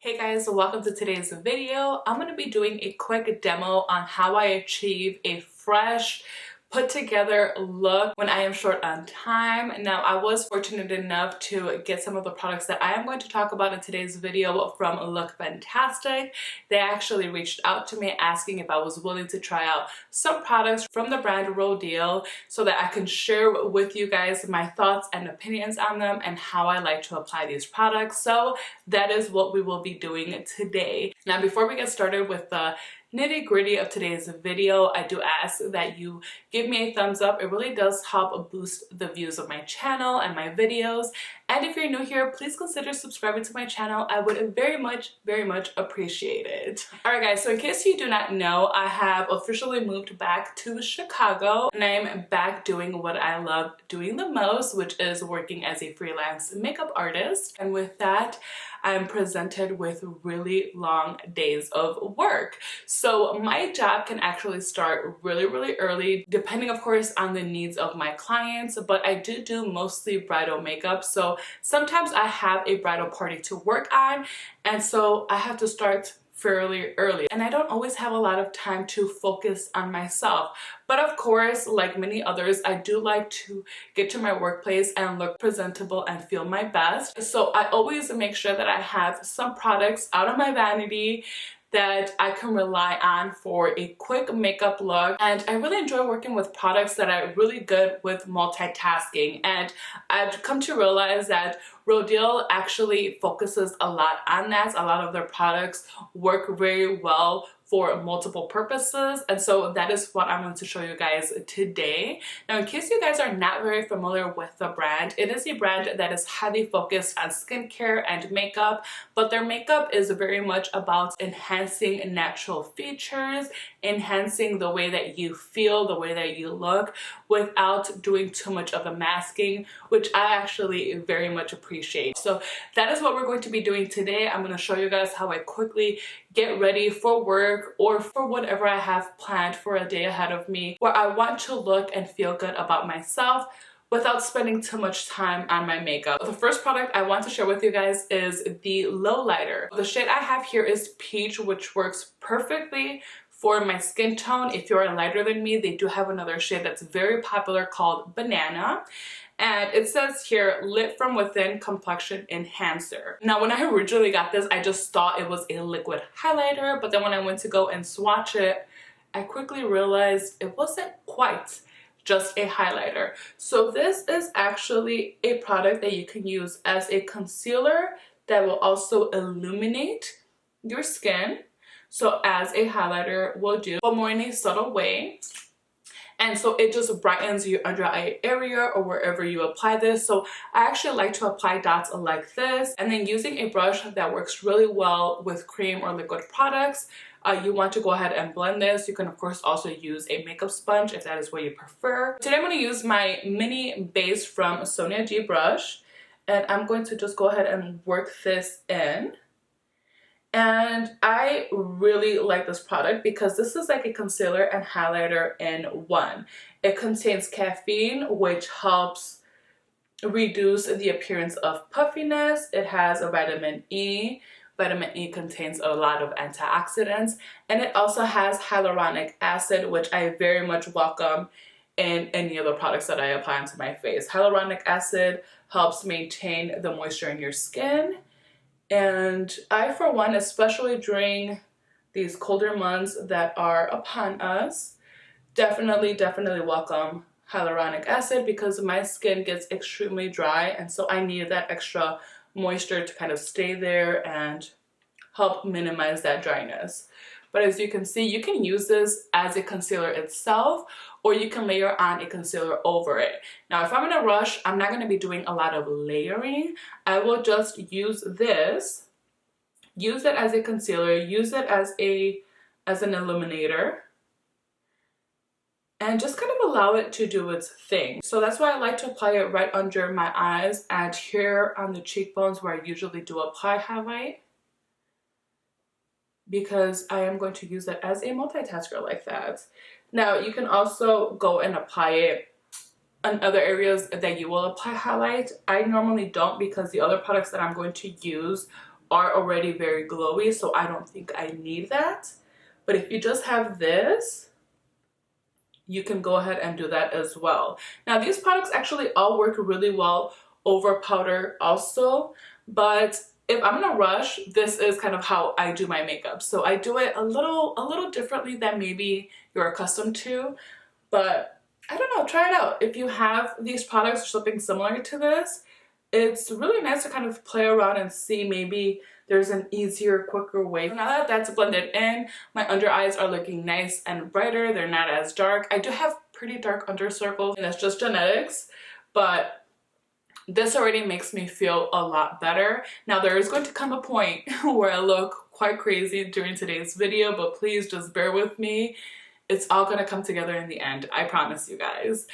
Hey guys, welcome to today's video. I'm going to be doing a quick demo on how I achieve a fresh, put together look when I am short on time. Now, I was fortunate enough to get some of the products that I am going to talk about in today's video from Lookfantastic. They actually reached out to me asking if I was willing to try out some products from the brand Rodial so that I can share with you guys my thoughts and opinions on them and how I like to apply these products. So that is what we will be doing today. Now, before we get started with the nitty-gritty of today's video, I do ask that you give me a thumbs up. It really does help boost the views of my channel and my videos. And if you're new here, please consider subscribing to my channel. I would very much appreciate it. Alright guys, so in case you do not know, I have officially moved back to Chicago and I am back doing what I love doing the most, which is working as a freelance makeup artist. And with that, I'm presented with really long days of work. So my job can actually start really early, depending of course on the needs of my clients, but I do mostly bridal makeup. So sometimes I have a bridal party to work on, and so I have to start fairly early, and I don't always have a lot of time to focus on myself. But of course, like many others, I do like to get to my workplace and look presentable and feel my best. So I always make sure that I have some products out of my vanity that I can rely on for a quick makeup look. And I really enjoy working with products that are really good with multitasking. And I've come to realize that Rodial actually focuses a lot on that. A lot of their products work very well for multiple purposes, and so that is what I'm going to show you guys today. Now, in case you guys are not very familiar with the brand, it is a brand that is highly focused on skincare and makeup, but their makeup is very much about enhancing natural features, enhancing the way that you feel, the way that you look, without doing too much of the masking, which I actually very much appreciate. So that is what we're going to be doing today. I'm going to show you guys how I quickly get ready for work or for whatever I have planned for a day ahead of me, where I want to look and feel good about myself without spending too much time on my makeup. The first product I want to share with you guys is the Lowlighter. The shade I have here is Peach, which works perfectly for my skin tone. If you're lighter than me, they do have another shade that's very popular called Banana. And it says here, Lit from Within Complexion Enhancer. Now, when I originally got this, I just thought it was a liquid highlighter, but then when I went to go and swatch it, I quickly realized it wasn't quite just a highlighter. So this is actually a product that you can use as a concealer that will also illuminate your skin. So as a highlighter will do, but more in a subtle way. And so it just brightens your under eye area or wherever you apply this. So I actually like to apply dots like this, and then using a brush that works really well with cream or liquid products. You want to go ahead and blend this. You can of course also use a makeup sponge if that is what you prefer. Today I'm going to use my mini base from Sonia G brush, and I'm going to just go ahead and work this in. And I really like this product because this is like a concealer and highlighter in one. It contains caffeine, which helps reduce the appearance of puffiness. It has a vitamin E. Vitamin E contains a lot of antioxidants, and it also has hyaluronic acid, which I very much welcome in any of the products that I apply onto my face. Hyaluronic acid helps maintain the moisture in your skin. And I, for one, especially during these colder months that are upon us, definitely welcome hyaluronic acid because my skin gets extremely dry, and so I need that extra moisture to kind of stay there and help minimize that dryness. But as you can see, you can use this as a concealer itself, or you can layer on a concealer over it. Now, if I'm in a rush, I'm not going to be doing a lot of layering. I will just use this, use it as a concealer, use it as an illuminator, and just kind of allow it to do its thing. So that's why I like to apply it right under my eyes and here on the cheekbones where I usually do apply highlight, because I am going to use it as a multitasker like that. Now, you can also go and apply it on other areas that you will apply highlight. I normally don't because the other products that I'm going to use are already very glowy, so I don't think I need that. But if you just have this, you can go ahead and do that as well. Now these products actually all work really well over powder also, but if I'm in a rush, this is kind of how I do my makeup. So I do it a little differently than maybe you're accustomed to, but I don't know, try it out. If you have these products or something similar to this, it's really nice to kind of play around and see maybe there's an easier, quicker way. Now that that's blended in, my under eyes are looking nice and brighter. They're not as dark. I do have pretty dark under circles, and that's just genetics, but this already makes me feel a lot better. Now there is going to come a point where I look quite crazy during today's video, but please just bear with me. It's all gonna come together in the end, I promise you guys.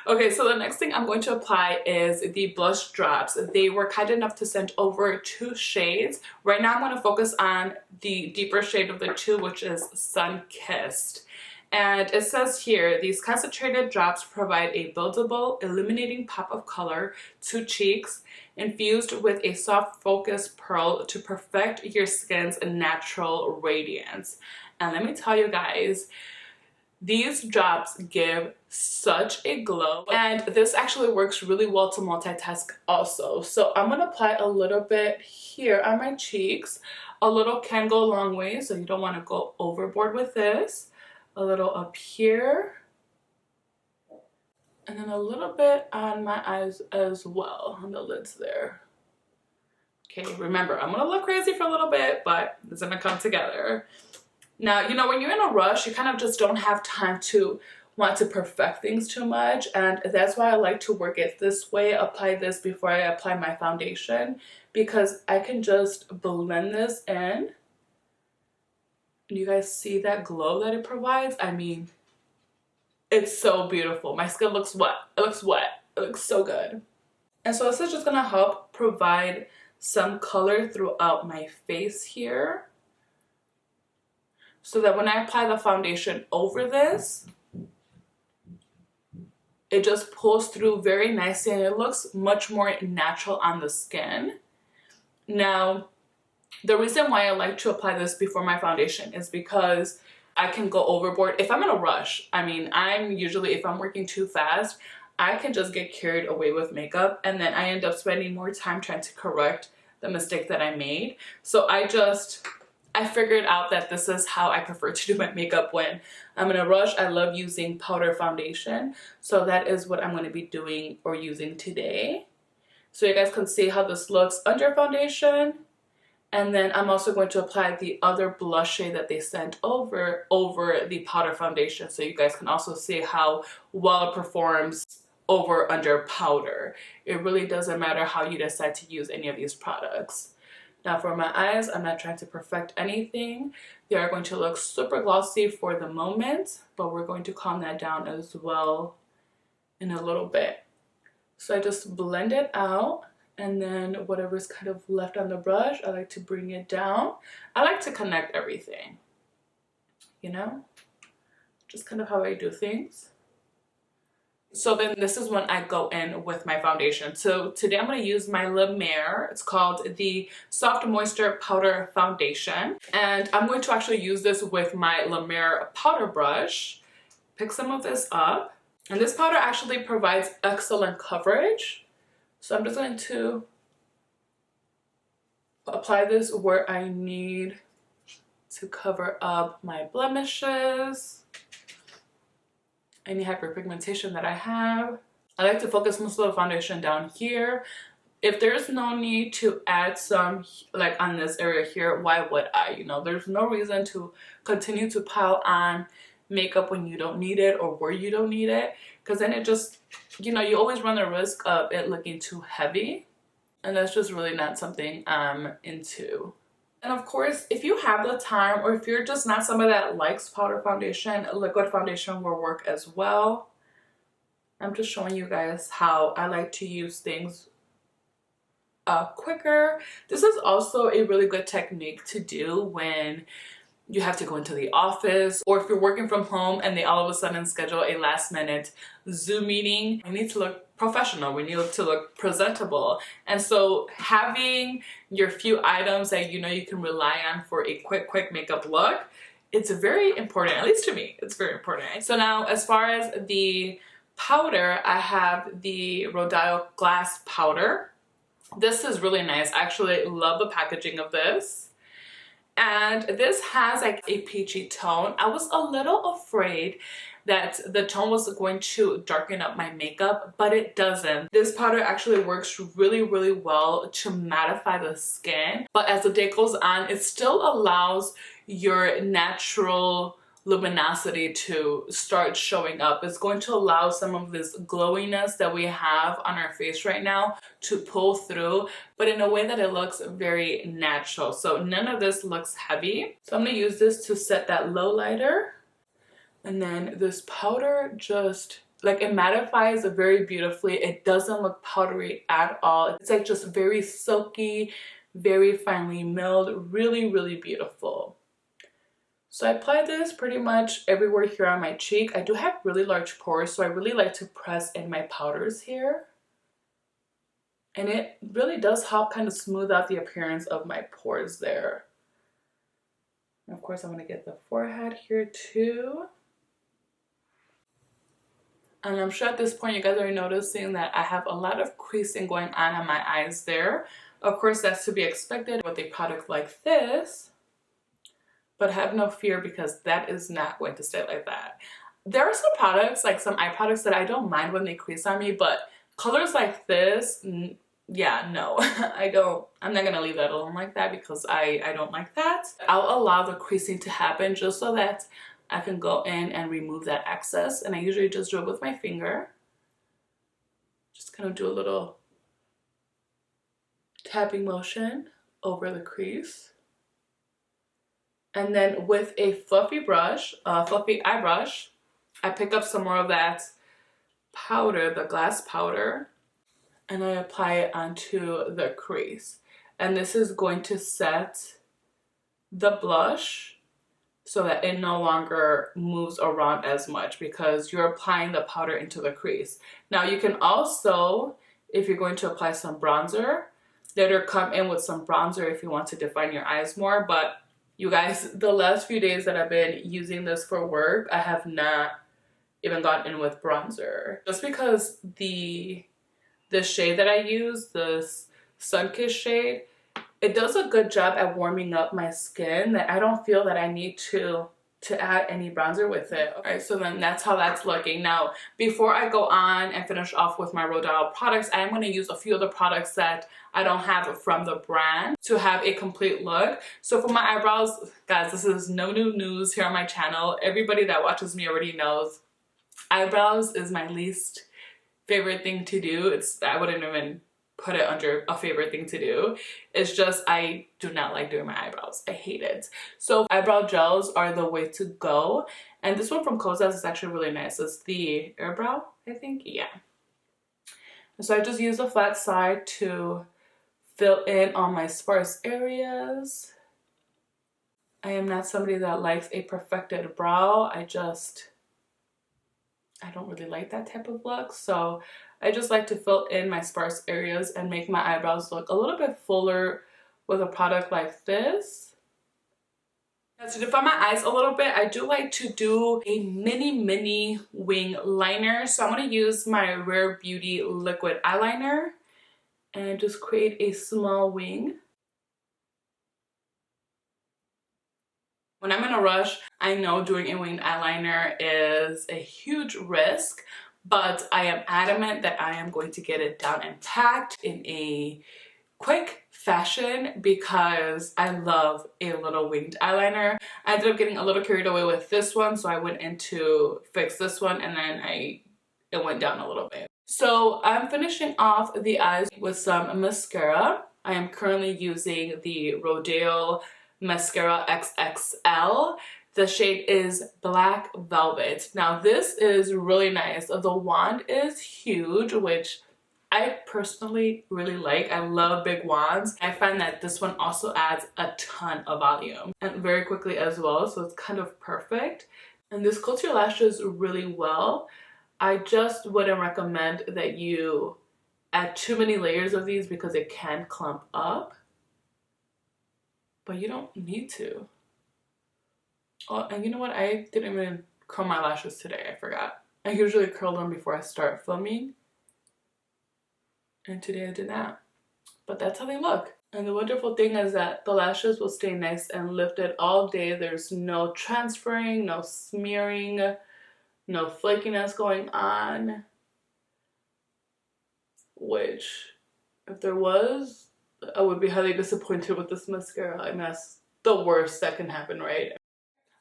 Okay, so the next thing I'm going to apply is the blush drops. They were kind enough to send over 2 shades. Right now I'm gonna focus on the deeper shade of the 2, which is Sun Kissed. And it says here, these concentrated drops provide a buildable, illuminating pop of color to cheeks, infused with a soft focus pearl to perfect your skin's natural radiance. And let me tell you guys, these drops give such a glow, and this actually works really well to multitask also. So I'm gonna apply a little bit here on my cheeks. A little can go a long way, so you don't want to go overboard with this. A little up here, and then a little bit on my eyes as well, on the lids there. Okay, remember, I'm gonna look crazy for a little bit, but it's gonna come together. Now, you know, when you're in a rush, you kind of just don't have time to want to perfect things too much, and that's why I like to work it this way, apply this before I apply my foundation, because I can just blend this in. You guys see that glow that it provides? I mean, it's so beautiful. My skin looks wet. It looks wet. It looks so good. And so this is just gonna help provide some color throughout my face here, so that when I apply the foundation over this, it just pulls through very nicely and it looks much more natural on the skin. Now, the reason why I like to apply this before my foundation is because I can go overboard. If I'm in a rush, I mean, I'm usually, if I'm working too fast, I can just get carried away with makeup, and then I end up spending more time trying to correct the mistake that I made. So I figured out that this is how I prefer to do my makeup when I'm in a rush. I love using powder foundation, so that is what I'm going to be doing or using today. So you guys can see how this looks under foundation. And then I'm also going to apply the other blush shade that they sent over the powder foundation, so you guys can also see how well it performs over under powder. It really doesn't matter how you decide to use any of these products. Now for my eyes, I'm not trying to perfect anything. They are going to look super glossy for the moment, but we're going to calm that down as well in a little bit. So I just blend it out. And then whatever's kind of left on the brush, I like to bring it down. I like to connect everything, you know? Just kind of how I do things. So then this is when I go in with my foundation. So today I'm going to use my La Mer. It's called the Soft Moisture Powder Foundation. And I'm going to actually use this with my La Mer powder brush. Pick some of this up. And this powder actually provides excellent coverage. So I'm just going to apply this where I need to cover up my blemishes, any hyperpigmentation that I have. I like to focus most of the foundation down here. If there's no need to add some like on this area here, why would I? You know, there's no reason to continue to pile on makeup when you don't need it or where you don't need it, because then it just, you know, you always run the risk of it looking too heavy, and that's just really not something I'm into. And of course, if you have the time, or if you're just not somebody that likes powder foundation, liquid foundation will work as well. I'm just showing you guys how I like to use things quicker. This is also a really good technique to do when you have to go into the office, or if you're working from home and they all of a sudden schedule a last minute Zoom meeting, we need to look professional, we need to look presentable. And so having your few items that you know you can rely on for a quick makeup look, it's very important, at least to me, it's very important. So now as far as the powder, I have the Rodial glass powder. This is really nice. I actually love the packaging of this. And this has like a peachy tone. I was a little afraid that the tone was going to darken up my makeup, but it doesn't. This powder actually works really well to mattify the skin, but as the day goes on, it still allows your natural luminosity to start showing up. It's going to allow some of this glowiness that we have on our face right now to pull through, but in a way that it looks very natural. So none of this looks heavy. So I'm going to use this to set that low lighter. And then this powder just, like, it mattifies very beautifully. It doesn't look powdery at all. It's like just very silky, very finely milled, really beautiful. So I apply this pretty much everywhere here on my cheek. I do have really large pores, so I really like to press in my powders here. And it really does help kind of smooth out the appearance of my pores there. And of course, I'm going to get the forehead here too. And I'm sure at this point you guys are noticing that I have a lot of creasing going on my eyes there. Of course, that's to be expected with a product like this. But have no fear, because that is not going to stay like that. There are some products, like some eye products, that I don't mind when they crease on me, but colors like this, yeah, no, I'm not gonna leave that alone like that, because I don't like that. I'll allow the creasing to happen just so that I can go in and remove that excess, and I usually just do it with my finger. Just kind of do a little tapping motion over the crease. And then with a fluffy brush, fluffy eye brush, I pick up some more of that powder, the glass powder, and I apply it onto the crease. And this is going to set the blush so that it no longer moves around as much, because you're applying the powder into the crease. Now you can also, if you're going to apply some bronzer, later come in with some bronzer if you want to define your eyes more. But you guys, the last few days that I've been using this for work, I have not even gotten in with bronzer. Just because the shade that I use, this Sunkissed shade, it does a good job at warming up my skin that I don't feel that I need to add any bronzer with it. Alright, so then that's how that's looking. Now, before I go on and finish off with my Rodial products, I am going to use a few of the products that I don't have from the brand to have a complete look. So for my eyebrows, guys, this is no new news here on my channel. Everybody that watches me already knows eyebrows is my least favorite thing to do. I wouldn't even put it under a favorite thing to do. It's just I do not like doing my eyebrows. I hate it. So eyebrow gels are the way to go. And this one from Kozas is actually really nice. It's the Airbrow, I think. Yeah. And so I just use the flat side to fill in on my sparse areas. I am not somebody that likes a perfected brow. I don't really like that type of look. So I just like to fill in my sparse areas and make my eyebrows look a little bit fuller with a product like this. Now, to define my eyes a little bit, I do like to do a mini wing liner. So I'm going to use my Rare Beauty liquid eyeliner and just create a small wing. When I'm in a rush, I know doing a winged eyeliner is a huge risk, but I am adamant that I am going to get it down and packed in a quick fashion because I love a little winged eyeliner. I ended up getting a little carried away with this one, so I went in to fix this one, and then it went down a little bit. So I'm finishing off the eyes with some mascara. I am currently using the Rodial Mascara XXL. The shade is Black Velvet. Now this is really nice. The wand is huge, which I personally really like. I love big wands. I find that this one also adds a ton of volume and very quickly as well, so it's kind of perfect. And this coats your lashes really well. I just wouldn't recommend that you add too many layers of these because it can clump up, but you don't need to. Oh, and you know what? I didn't even curl my lashes today. I forgot. I usually curl them before I start filming, and today I did not. But that's how they look. And the wonderful thing is that the lashes will stay nice and lifted all day. There's no transferring, no smearing, no flakiness going on. Which, if there was, I would be highly disappointed with this mascara. I mean, that's the worst that can happen, right?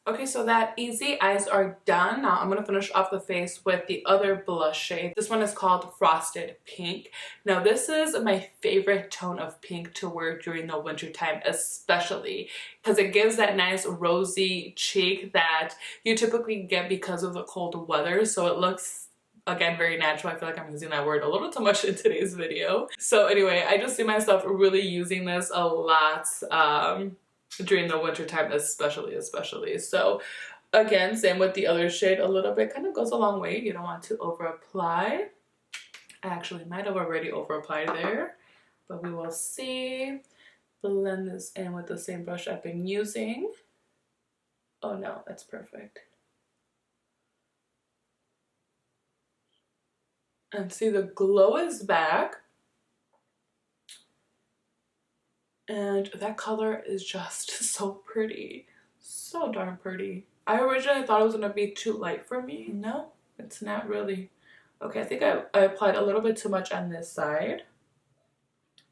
Okay, so that easy eyes are done. Now I'm going to finish off the face with the other blush shade. This one is called Frosted Pink. Now this is my favorite tone of pink to wear during the winter time, especially because it gives that nice rosy cheek that you typically get because of the cold weather. So it looks, again, very natural. I feel like I'm using that word a little too much in today's video. So anyway, I just see myself really using this a lot during the winter time, especially. So again, same with the other shade, a little bit kind of goes a long way. You don't want to over apply. I actually might have already over applied there, but we will see. Blend this in with the same brush I've been using. Oh no, that's perfect. And see, the glow is back. And that color is just so pretty. So darn pretty. I originally thought it was going to be too light for me. No, it's not really. Okay, I think I applied a little bit too much on this side.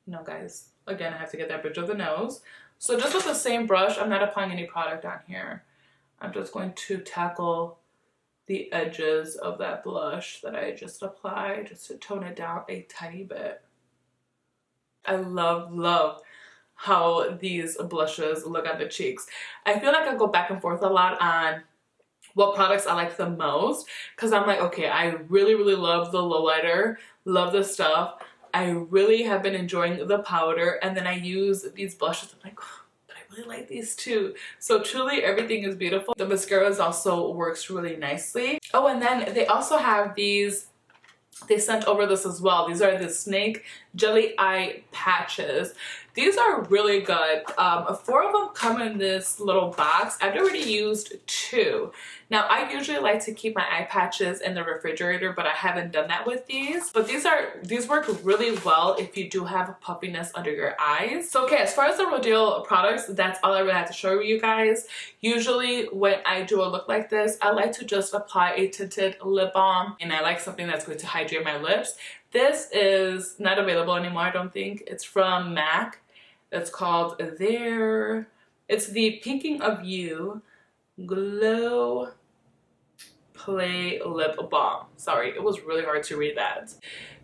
No, guys. Again, I have to get that bridge of the nose. So just with the same brush, I'm not applying any product on here. I'm just going to tackle the edges of that blush that I just applied, just to tone it down a tiny bit. I love how these blushes look on the cheeks. I feel like I go back and forth a lot on what products I like the most, because I'm like, okay, I really love the lowlighter, love the stuff. I really have been enjoying the powder, and then I use these blushes. I'm like, oh, but I really like these too. So truly everything is beautiful. The mascaras also works really nicely. Oh, and then they also have these, they sent over this as well. These are the Snake Jelly Eye Patches. These are really good. 4 of them come in this little box. I've already used 2. Now, I usually like to keep my eye patches in the refrigerator, but I haven't done that with these. But these work really well if you do have puffiness under your eyes. So, okay, as far as the Rodial products, that's all I really have to show you guys. Usually, when I do a look like this, I like to just apply a tinted lip balm, and I like something that's going to hydrate my lips. This is not available anymore, I don't think. It's from MAC. It's called it's the Pinking of You Glow Play Lip Balm. Sorry, it was really hard to read that.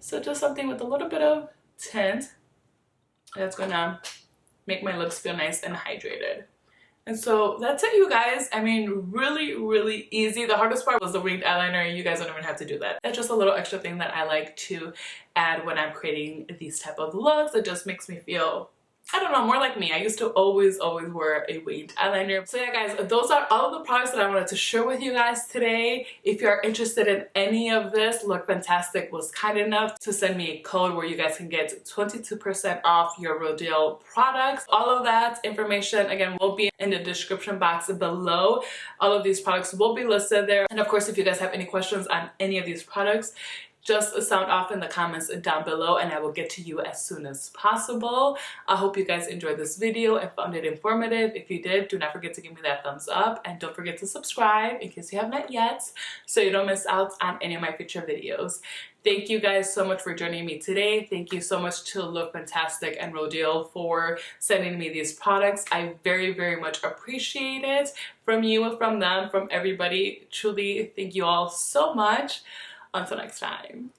So just something with a little bit of tint that's gonna make my lips feel nice and hydrated. And so that's it, you guys. I mean, really easy. The hardest part was the winged eyeliner. You guys don't even have to do that. That's just a little extra thing that I like to add when I'm creating these type of looks. It just makes me feel, I don't know, more like me. I used to always wear a winged eyeliner. So yeah, guys, those are all of the products that I wanted to share with you guys today. If you're interested in any of this, Lookfantastic was kind enough to send me a code where you guys can get 22% off your Rodial products. All of that information, again, will be in the description box below. All of these products will be listed there. And of course, if you guys have any questions on any of these products, just sound off in the comments down below and I will get to you as soon as possible. I hope you guys enjoyed this video and found it informative. If you did, do not forget to give me that thumbs up and don't forget to subscribe in case you have not yet so you don't miss out on any of my future videos. Thank you guys so much for joining me today. Thank you so much to Lookfantastic and Rodial for sending me these products. I very much appreciate it from you, from them, from everybody. Truly, thank you all so much. Until next time.